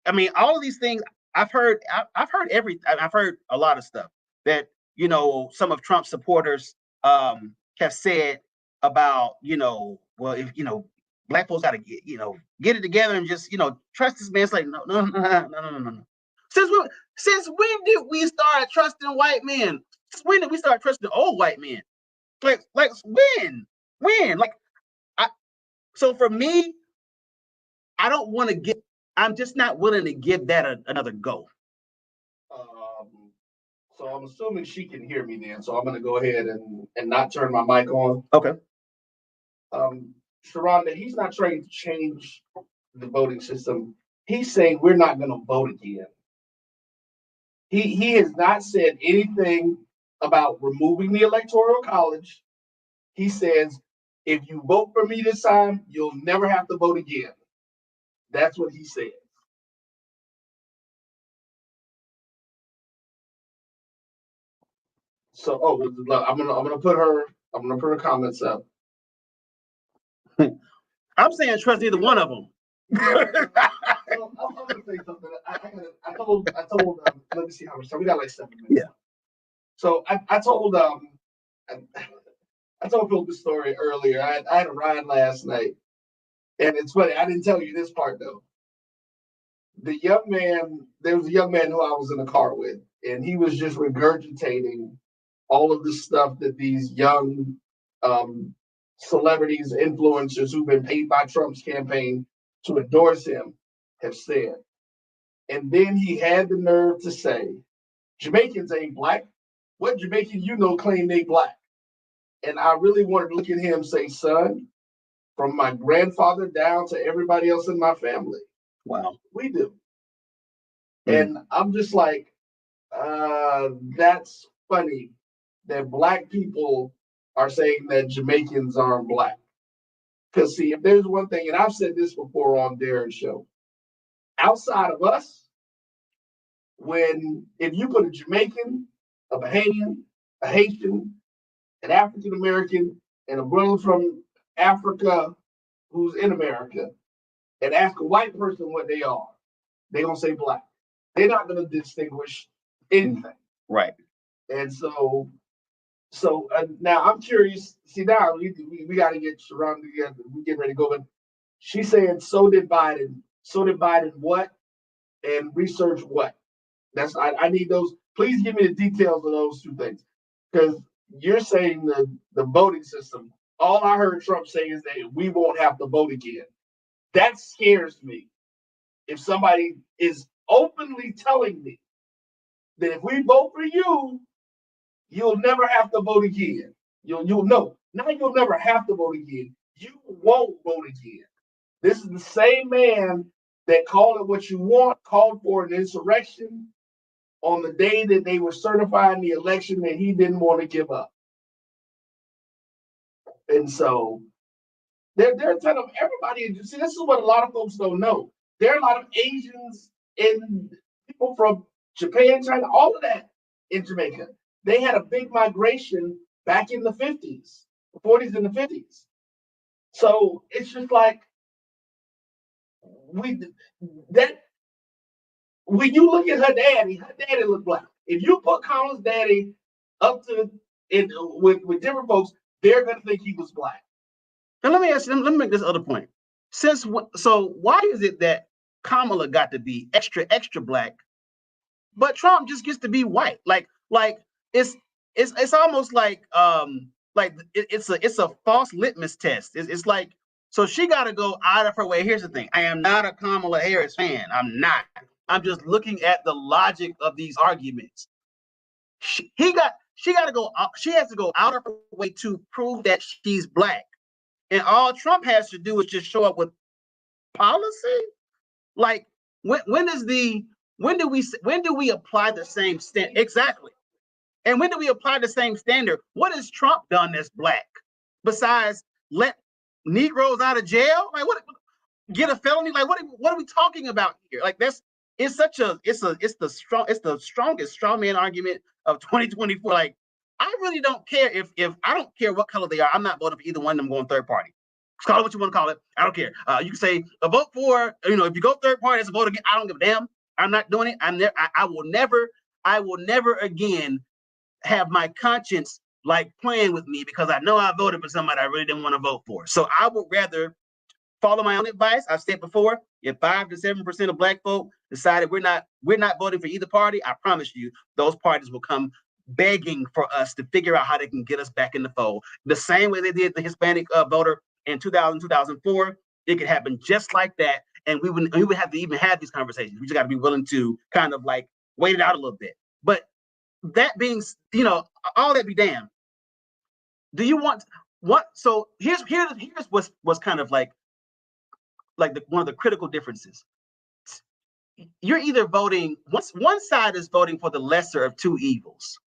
I mean, all of these things I've heard a lot of stuff that, some of Trump's supporters have said about, well, if, black folks got to get it together and just, trust this man. It's like, no. Since when did we start trusting white men? Since when did we start trusting old white men? Like when? Like, so for me, I'm just not willing to give that another go. So I'm assuming she can hear me then. So I'm going to go ahead and not turn my mic on. Okay. Sharonda, he's not trying to change the voting system. He's saying we're not going to vote again. He has not said anything about removing the Electoral College. He says, if you vote for me this time, you'll never have to vote again. That's what he said. So, I'm gonna put her comments up. I'm saying trust either one of them. I'm gonna say something. I told. Let me see how much time we got. Like 7 minutes. Yeah. So I told Phil the story earlier. I had a ride last night, and it's funny. I didn't tell you this part though. There was a young man who I was in the car with, and he was just regurgitating all of the stuff that these young celebrities, influencers who've been paid by Trump's campaign to endorse him have said. And then he had the nerve to say, Jamaicans ain't black. What Jamaican claim they black? And I really wanted to look at him and say, son, from my grandfather down to everybody else in my family, wow, we do. And I'm just like, that's funny that black people are saying that Jamaicans aren't black. Because see, if there's one thing, and I've said this before on Darren's show, outside of us, if you put a Jamaican, a Bahamian, a Haitian, an African American, and a brother from Africa who's in America, and ask a white person what they are, they're gonna say black. They're not gonna distinguish anything. Right. And so now I'm curious. See, now we got to get Sharonda together. We get ready to go. But she's saying, so did Biden. So did Biden what? And research what? I need those. Please give me the details of those two things. Because you're saying the voting system. All I heard Trump say is that we won't have to vote again. That scares me. If somebody is openly telling me that if we vote for you, you'll never have to vote again. You'll know. Now you'll never have to vote again. You won't vote again. This is the same man that called it what you want, called for an insurrection on the day that they were certifying the election that he didn't want to give up. And so they're telling everybody, see, this is what a lot of folks don't know. There are a lot of Asians and people from Japan, China, all of that in Jamaica. They had a big migration back in the 50s, the 40s and the 50s. So it's just like when you look at her daddy looked black. If you put Kamala's daddy up to with different folks, they're gonna think he was black. And let me make this other point. So why is it that Kamala got to be extra black, but Trump just gets to be white? Like it's almost like it's a false litmus test. It's like, so she got to go out of her way. Here's the thing: I am not a Kamala Harris fan. I'm not. I'm just looking at the logic of these arguments. She got to go. She has to go out of her way to prove that she's black, and all Trump has to do is just show up with policy. Like when do we apply the same standard exactly? And when do we apply the same standard? What has Trump done that's black besides let Negroes out of jail? Like what? Get a felony? Like what are we talking about here? Like it's the strongest strawman argument of 2024. Like I really don't care if I don't care what color they are. I'm not voting for either one of them going third party. Call it what you want to call it. I don't care. You can say a vote for, if you go third party, it's a vote again. I don't give a damn. I'm not doing it. I will never again have my conscience like playing with me because I know I voted for somebody I really didn't want to vote for. So I would rather follow my own advice. I've said before, if 5 to 7% of black folk decided we're not voting for either party, I promise you those parties will come begging for us to figure out how they can get us back in the fold. The same way they did the Hispanic voter in 2004, it could happen just like that. And we would have to even have these conversations. We just got to be willing to kind of like wait it out a little bit. But that being, all that be damned. Do you want what? So here's what's kind of like one of the critical differences. You're either voting, one side is voting for the lesser of two evils.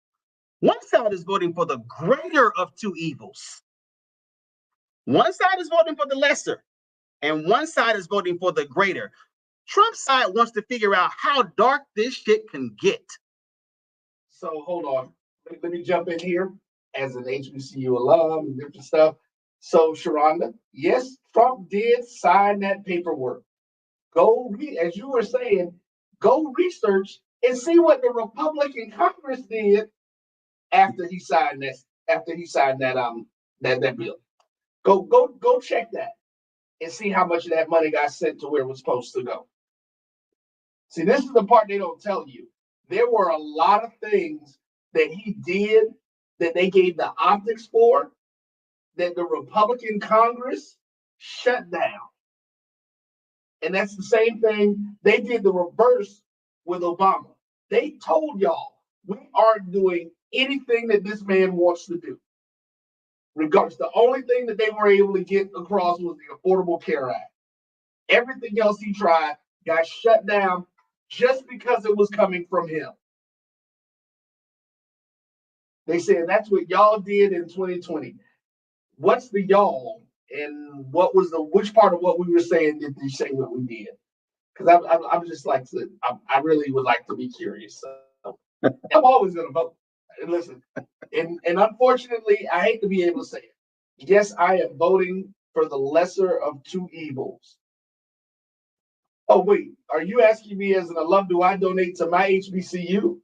One side is voting for the greater of two evils. One side is voting for the lesser, and one side is voting for the greater. Trump's side wants to figure out how dark this shit can get. So hold on. Let me jump in here as an HBCU alum and different stuff. So Sharonda, yes, Trump did sign that paperwork. As you were saying, go research and see what the Republican Congress did after he signed that bill. Go check that and see how much of that money got sent to where it was supposed to go. See, this is the part they don't tell you. There were a lot of things that he did that they gave the optics for that the Republican Congress shut down. And that's the same thing. They did the reverse with Obama. They told y'all, we aren't doing anything that this man wants to do. Regardless, the only thing that they were able to get across was the Affordable Care Act. Everything else he tried got shut down just because it was coming from him. They said that's what y'all did in 2020. What's the y'all? And which part of what we were saying did you say what we did? Because I'm just like, I really would like to be curious. So I'm always going to vote. And listen, and unfortunately, I hate to be able to say it. Yes, I am voting for the lesser of two evils. Oh, wait, are you asking me as an alum, do I donate to my HBCU?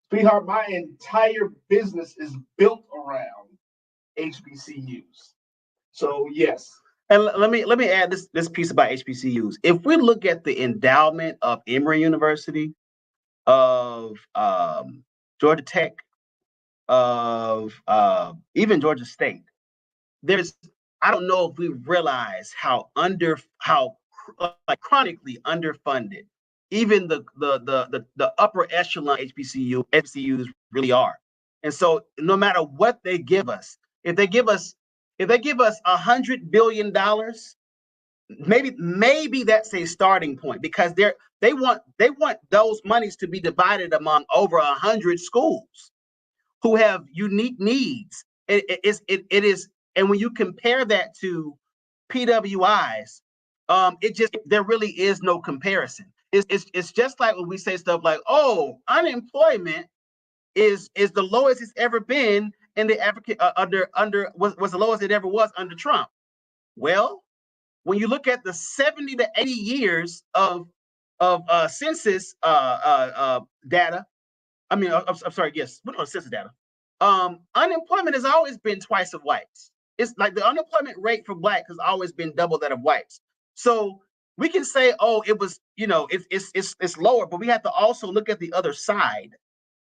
Sweetheart, my entire business is built around HBCUs. So yes. And let me add this piece about HBCUs. If we look at the endowment of Emory University, of Georgia Tech, of even Georgia State, I don't know if we realize how chronically underfunded even the upper echelon HBCUs really are. And so no matter what they give us, if they give us $100 billion, maybe that's a starting point, because they want those monies to be divided among over 100 schools who have unique needs. It is, and when you compare that to PWIs, there really is no comparison. It's just like when we say stuff like, oh, unemployment is the lowest it's ever been in the African was the lowest it ever was under Trump. Well, when you look at the 70 to 80 years of census data, census data, unemployment has always been twice of whites. It's like the unemployment rate for Black has always been double that of whites. So we can say, oh, it was, it's lower, but we have to also look at the other side.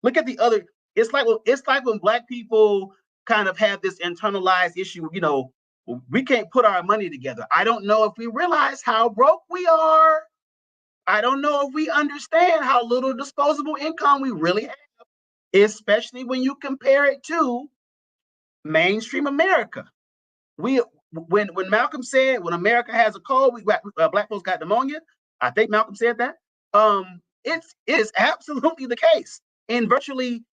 Look at the other. It's like when Black people kind of have this internalized issue, we can't put our money together. I don't know if we realize how broke we are. I don't know if we understand how little disposable income we really have. especially when you compare it to mainstream America. When Malcolm said, when America has a cold, we got black folks got pneumonia. I think Malcolm said that. It is absolutely the case in virtually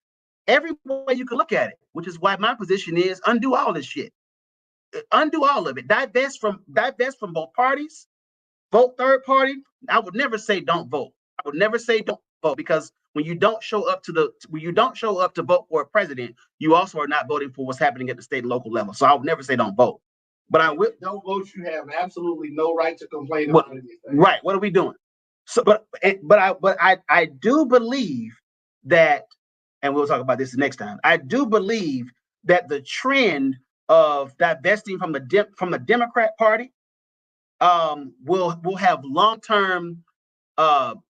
every way you can look at it, which is why my position is undo all this shit. Undo all of it. Divest from both parties. Vote third party. I would never say don't vote. I would never say don't vote, because when you don't show up to vote for a president, you also are not voting for what's happening at the state and local level. So I would never say don't vote. But I will. Don't vote. You have absolutely no right to complain about anything. Right. What are we doing? So, but I do believe that, and we'll talk about this next time. I do believe that the trend of divesting from the Democrat Party will have long-term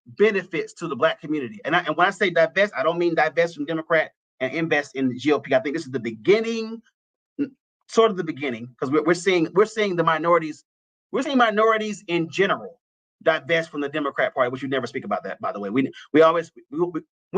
benefits to the Black community. And when I say divest, I don't mean divest from Democrat and invest in the GOP. I think this is the beginning, sort of the beginning, because we're seeing the minorities, in general divest from the Democrat Party, which you never speak about that, by the way. We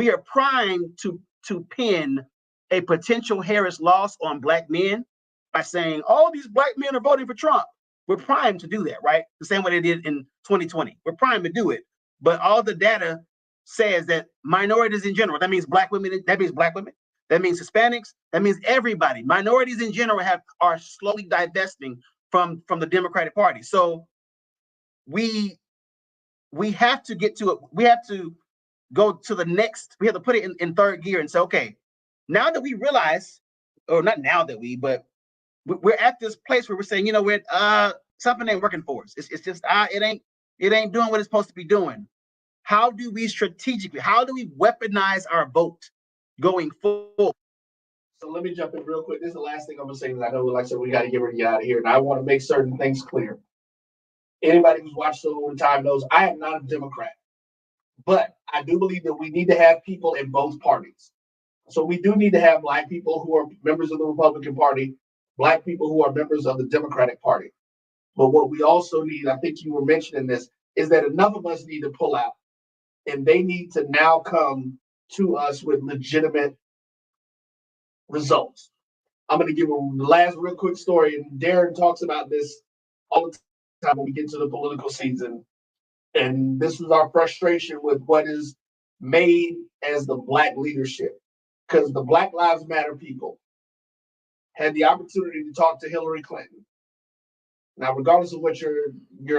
are primed to pin a potential Harris loss on Black men by saying all these Black men are voting for Trump. We're primed to do that, right? The same way they did in 2020. We're primed to do it. But all the data says that minorities in general, that means Black women, that means Hispanics, that means everybody. Minorities in general are slowly divesting from the Democratic Party. So we have to get to it. We have to go to the next, we have to put it in third gear and say, okay, now that we realize, or not now that but we're at this place where we're saying, you know what, something ain't working for us. It's just it ain't doing what it's supposed to be doing. How do we weaponize our vote going forward? So let me jump in real quick. This is the last thing I'm gonna say, because I know, like I said, we got to get ready out of here, and I want to make certain things clear. Anybody who's watched the over time knows I am not a Democrat, but I do believe that we need to have people in both parties. So we do need to have Black people who are members of the Republican Party, Black people who are members of the Democratic Party. But what we also need, I think you were mentioning this, is that enough of us need to pull out, and they need to now come to us with legitimate results. I'm going to give a last real quick story, and Darren talks about this all the time when we get to the political season. And this is our frustration with what is made as the Black leadership, because the Black Lives Matter people had the opportunity to talk to Hillary Clinton. Now, regardless of what your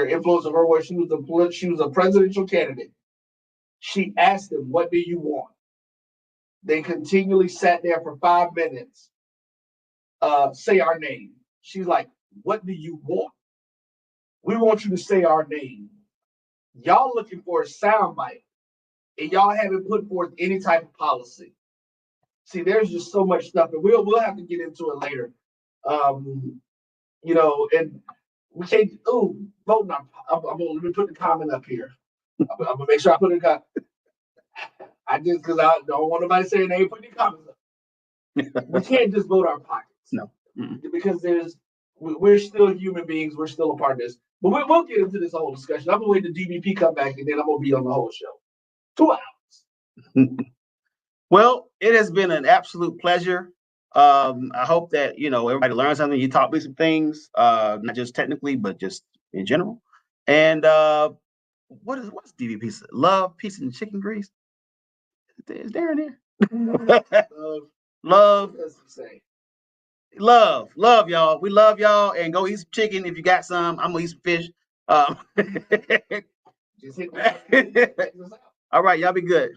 influence of her was, she was a presidential candidate. She asked them, "What do you want?" They continually sat there for 5 minutes. Say our name. She's like, "What do you want? We want you to say our name." Y'all looking for a soundbite, and y'all haven't put forth any type of policy. See, there's just so much stuff, and we'll have to get into it later. And we can't. Vote now. Let me put the comment up here. I'm gonna make sure I put it up. I just, because I don't want nobody saying they ain't putting the comments up. We can't just vote our pockets. No. Because we're still human beings. We're still a part of this. But we'll get into this whole discussion. I'm gonna wait till DVP come back, and then I'm gonna be on the whole show. 2 hours. Well, it has been an absolute pleasure. I hope that everybody learned something. You taught me some things, not just technically, but just in general. And what's DVP? Love, peace, and chicken grease. Is Darren there? Love. Love, y'all. We love y'all, and go eat some chicken if you got some. I'm gonna eat some fish. All right, y'all be good.